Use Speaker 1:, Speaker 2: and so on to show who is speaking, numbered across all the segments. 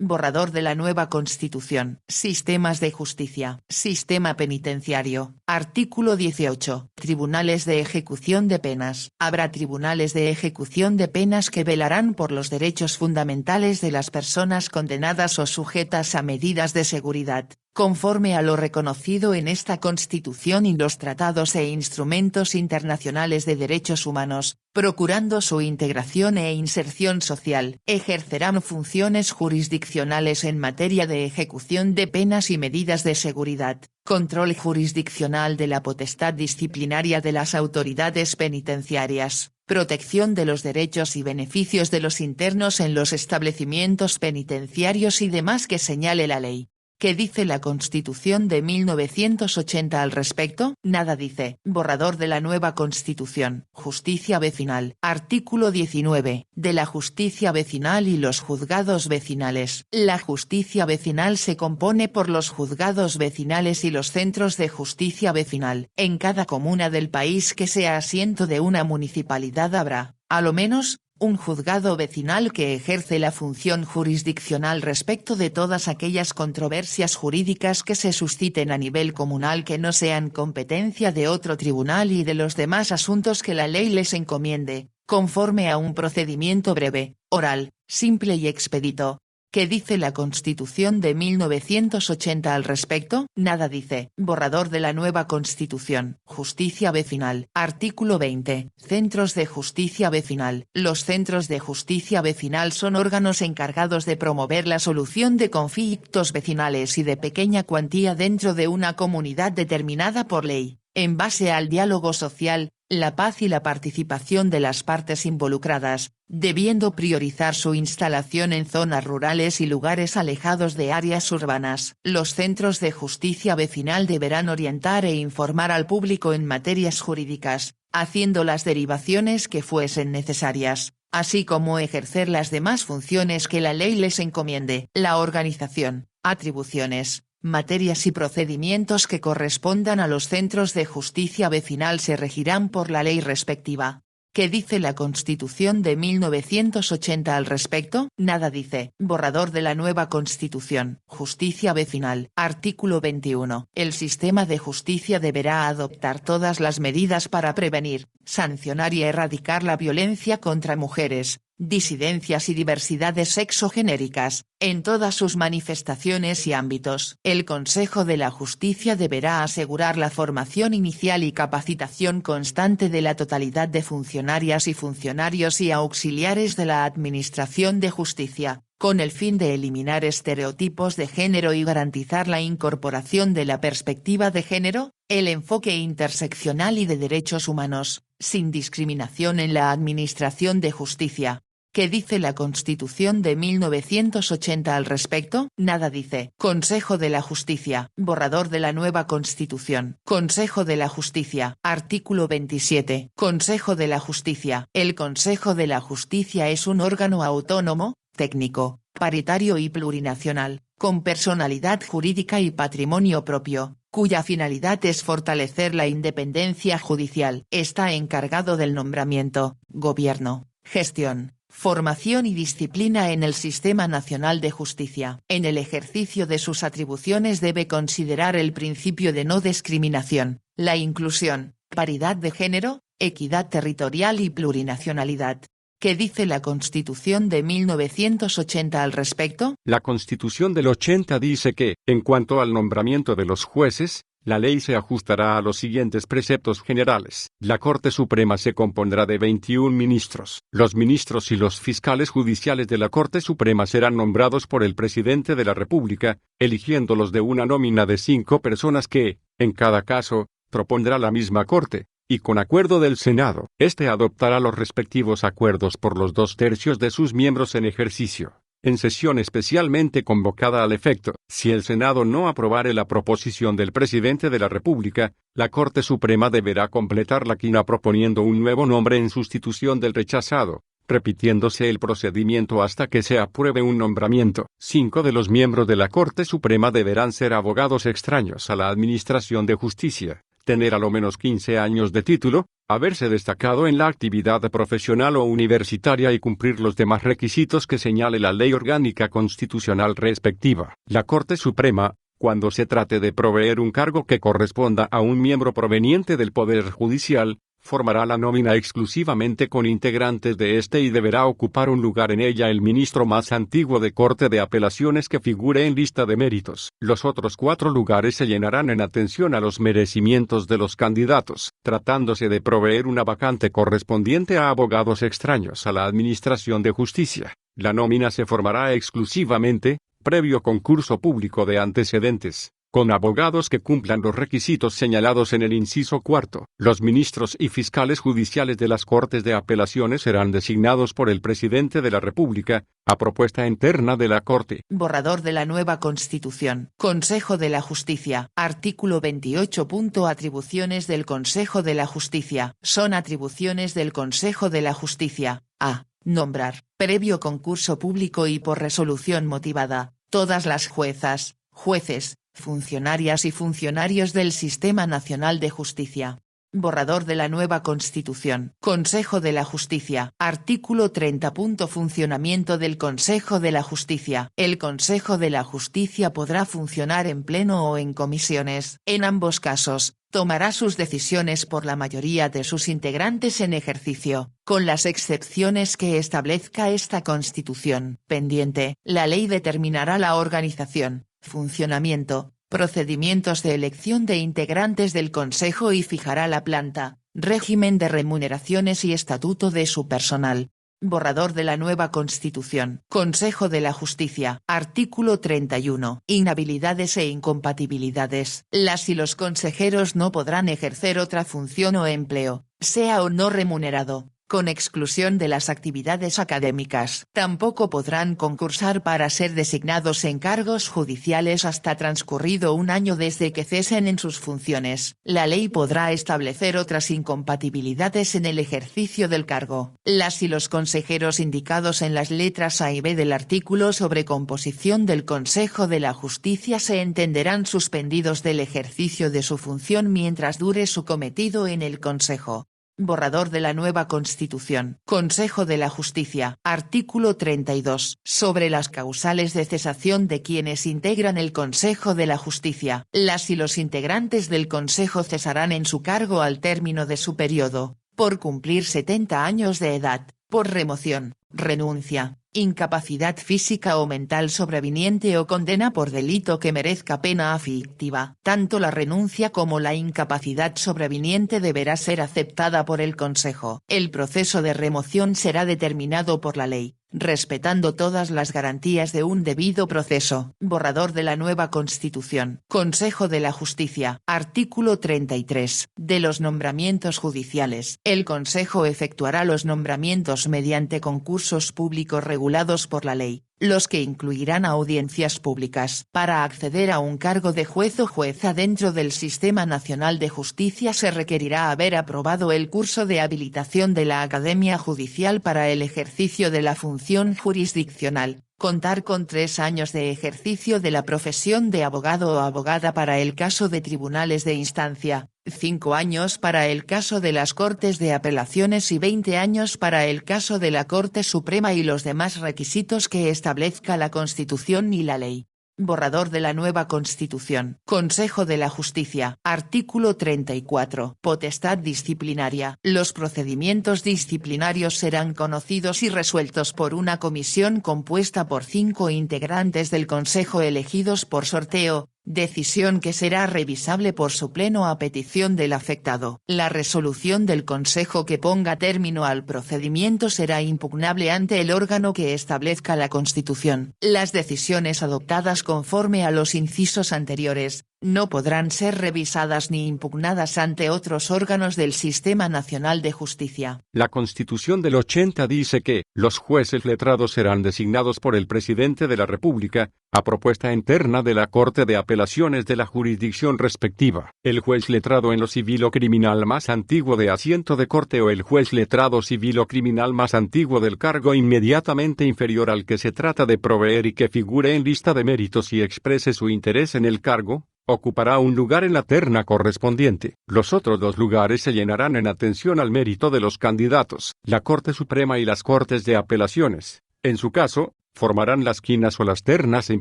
Speaker 1: borrador de la nueva Constitución. Sistemas de justicia. Sistema penitenciario. Artículo 18. Tribunales de ejecución de penas. Habrá tribunales de ejecución de penas que velarán por los derechos fundamentales de las personas condenadas o sujetas a medidas de seguridad, conforme a lo reconocido en esta Constitución y los tratados e instrumentos internacionales de derechos humanos, procurando su integración e inserción social. Ejercerán funciones jurisdiccionales en materia de ejecución de penas y medidas de seguridad, control jurisdiccional de la potestad disciplinaria de las autoridades penitenciarias, protección de los derechos y beneficios de los internos en los establecimientos penitenciarios y demás que señale la ley. ¿Qué dice la Constitución de 1980 al respecto? Nada dice. Borrador de la nueva Constitución. Justicia vecinal. Artículo 19. De la justicia vecinal y los juzgados vecinales. La justicia vecinal se compone por los juzgados vecinales y los centros de justicia vecinal. En cada comuna del país que sea asiento de una municipalidad habrá, a lo menos, un juzgado vecinal que ejerce la función jurisdiccional respecto de todas aquellas controversias jurídicas que se susciten a nivel comunal que no sean competencia de otro tribunal y de los demás asuntos que la ley les encomiende, conforme a un procedimiento breve, oral, simple y expedito. ¿Qué dice la Constitución de 1980 al respecto? Nada dice. Borrador de la nueva Constitución. Justicia vecinal. Artículo 20. Centros de justicia vecinal. Los centros de justicia vecinal son órganos encargados de promover la solución de conflictos vecinales y de pequeña cuantía dentro de una comunidad determinada por ley, en base al diálogo social, la paz y la participación de las partes involucradas, debiendo priorizar su instalación en zonas rurales y lugares alejados de áreas urbanas. Los centros de justicia vecinal deberán orientar e informar al público en materias jurídicas, haciendo las derivaciones que fuesen necesarias, así como ejercer las demás funciones que la ley les encomiende. La organización, atribuciones, materias y procedimientos que correspondan a los centros de justicia vecinal se regirán por la ley respectiva. ¿Qué dice la Constitución de 1980 al respecto? Nada dice. Borrador de la nueva Constitución. Justicia vecinal. Artículo 21. El sistema de justicia deberá adoptar todas las medidas para prevenir, sancionar y erradicar la violencia contra mujeres, disidencias y diversidades sexogenéricas, en todas sus manifestaciones y ámbitos. El Consejo de la Justicia deberá asegurar la formación inicial y capacitación constante de la totalidad de funcionarias y funcionarios y auxiliares de la Administración de Justicia, con el fin de eliminar estereotipos de género y garantizar la incorporación de la perspectiva de género, el enfoque interseccional y de derechos humanos, sin discriminación en la Administración de Justicia. ¿Qué dice la Constitución de 1980 al respecto? Nada dice. Consejo de la Justicia. Borrador de la nueva Constitución. Consejo de la Justicia. Artículo 27. Consejo de la Justicia. El Consejo de la Justicia es un órgano autónomo, técnico, paritario y plurinacional, con personalidad jurídica y patrimonio propio, cuya finalidad es fortalecer la independencia judicial. Está encargado del nombramiento, gobierno, gestión, formación y disciplina en el Sistema Nacional de Justicia. En el ejercicio de sus atribuciones debe considerar el principio de no discriminación, la inclusión, paridad de género, equidad territorial y plurinacionalidad. ¿Qué dice la Constitución de 1980 al respecto?
Speaker 2: La Constitución del 80 dice que, en cuanto al nombramiento de los jueces, la ley se ajustará a los siguientes preceptos generales. La Corte Suprema se compondrá de 21 ministros. Los ministros y los fiscales judiciales de la Corte Suprema serán nombrados por el presidente de la República, eligiéndolos de una nómina de 5 personas que, en cada caso, propondrá la misma Corte, y con acuerdo del Senado, éste adoptará los respectivos acuerdos por los 2/3 de sus miembros en ejercicio. En sesión especialmente convocada al efecto, si el Senado no aprobare la proposición del presidente de la República, la Corte Suprema deberá completar la quina proponiendo un nuevo nombre en sustitución del rechazado, repitiéndose el procedimiento hasta que se apruebe un nombramiento. 5 de los miembros de la Corte Suprema deberán ser abogados extraños a la Administración de Justicia, tener a lo menos 15 años de título, haberse destacado en la actividad profesional o universitaria y cumplir los demás requisitos que señale la ley orgánica constitucional respectiva. La Corte Suprema, cuando se trate de proveer un cargo que corresponda a un miembro proveniente del Poder Judicial, formará la nómina exclusivamente con integrantes de este y deberá ocupar un lugar en ella el ministro más antiguo de Corte de Apelaciones que figure en lista de méritos. Los otros 4 lugares se llenarán en atención a los merecimientos de los candidatos, tratándose de proveer una vacante correspondiente a abogados extraños a la Administración de Justicia. La nómina se formará exclusivamente, previo concurso público de antecedentes, con abogados que cumplan los requisitos señalados en el inciso 4. Los ministros y fiscales judiciales de las Cortes de Apelaciones serán designados por el presidente de la República, a propuesta interna de la Corte.
Speaker 1: Borrador de la nueva Constitución. Consejo de la Justicia. Artículo 28. Atribuciones del Consejo de la Justicia. Son atribuciones del Consejo de la Justicia. A. Nombrar, previo concurso público y por resolución motivada, todas las juezas, jueces, funcionarias y funcionarios del Sistema Nacional de Justicia. Borrador de la nueva Constitución. Consejo de la Justicia. Artículo 30. Funcionamiento del Consejo de la Justicia. El Consejo de la Justicia podrá funcionar en pleno o en comisiones. En ambos casos, tomará sus decisiones por la mayoría de sus integrantes en ejercicio, con las excepciones que establezca esta Constitución. Pendiente, la ley determinará la organización, funcionamiento, procedimientos de elección de integrantes del Consejo y fijará la planta, régimen de remuneraciones y estatuto de su personal. Borrador de la nueva Constitución. Consejo de la Justicia. Artículo 31. Inhabilidades e incompatibilidades. Las y los consejeros no podrán ejercer otra función o empleo, sea o no remunerado, con exclusión de las actividades académicas. Tampoco podrán concursar para ser designados en cargos judiciales hasta transcurrido un año desde que cesen en sus funciones. La ley podrá establecer otras incompatibilidades en el ejercicio del cargo. Las y los consejeros indicados en las letras A y B del artículo sobre composición del Consejo de la Justicia se entenderán suspendidos del ejercicio de su función mientras dure su cometido en el Consejo. Borrador de la nueva Constitución. Consejo de la Justicia. Artículo 32. Sobre las causales de cesación de quienes integran el Consejo de la Justicia. Las y los integrantes del Consejo cesarán en su cargo al término de su periodo, por cumplir 70 años de edad, por remoción, renuncia, incapacidad física o mental sobreviniente o condena por delito que merezca pena aflictiva. Tanto la renuncia como la incapacidad sobreviniente deberá ser aceptada por el Consejo. El proceso de remoción será determinado por la ley, respetando todas las garantías de un debido proceso. Borrador de la nueva Constitución. Consejo de la Justicia. Artículo 33. De los nombramientos judiciales. El Consejo efectuará los nombramientos mediante concursos públicos regulados por la ley, los que incluirán audiencias públicas. Para acceder a un cargo de juez o jueza dentro del Sistema Nacional de Justicia se requerirá haber aprobado el curso de habilitación de la Academia Judicial para el ejercicio de la función jurisdiccional, contar con 3 años de ejercicio de la profesión de abogado o abogada para el caso de tribunales de instancia, 5 años para el caso de las Cortes de Apelaciones y 20 años para el caso de la Corte Suprema y los demás requisitos que establezca la Constitución y la ley. Borrador de la nueva Constitución. Consejo de la Justicia. Artículo 34. Potestad disciplinaria. Los procedimientos disciplinarios serán conocidos y resueltos por una comisión compuesta por 5 integrantes del Consejo elegidos por sorteo, decisión que será revisable por su pleno a petición del afectado. La resolución del Consejo que ponga término al procedimiento será impugnable ante el órgano que establezca la Constitución. Las decisiones adoptadas conforme a los incisos anteriores, no podrán ser revisadas ni impugnadas ante otros órganos del Sistema Nacional de Justicia.
Speaker 2: La Constitución del 80 dice que los jueces letrados serán designados por el presidente de la República, a propuesta interna de la Corte de Apelaciones de la jurisdicción respectiva. El juez letrado en lo civil o criminal más antiguo de asiento de corte o el juez letrado civil o criminal más antiguo del cargo inmediatamente inferior al que se trata de proveer y que figure en lista de méritos y exprese su interés en el cargo, ocupará un lugar en la terna correspondiente. Los otros 2 lugares se llenarán en atención al mérito de los candidatos. La Corte Suprema y las Cortes de Apelaciones, en su caso, formarán las quinas o las ternas en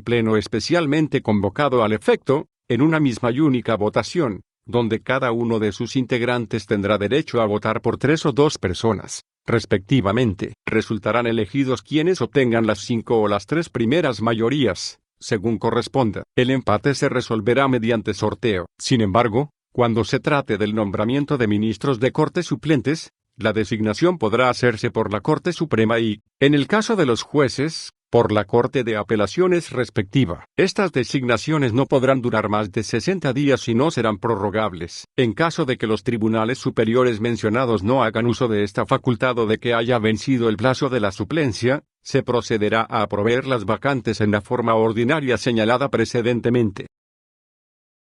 Speaker 2: pleno especialmente convocado al efecto, en una misma y única votación, donde cada uno de sus integrantes tendrá derecho a votar por 3 o 2 personas, respectivamente. Resultarán elegidos quienes obtengan las 5 o las 3 primeras mayorías, según corresponda. El empate se resolverá mediante sorteo. Sin embargo, cuando se trate del nombramiento de ministros de Cortes suplentes, la designación podrá hacerse por la Corte Suprema y, en el caso de los jueces, por la Corte de Apelaciones respectiva. Estas designaciones no podrán durar más de 60 días y no serán prorrogables. En caso de que los tribunales superiores mencionados no hagan uso de esta facultad o de que haya vencido el plazo de la suplencia, se procederá a proveer las vacantes en la forma ordinaria señalada precedentemente.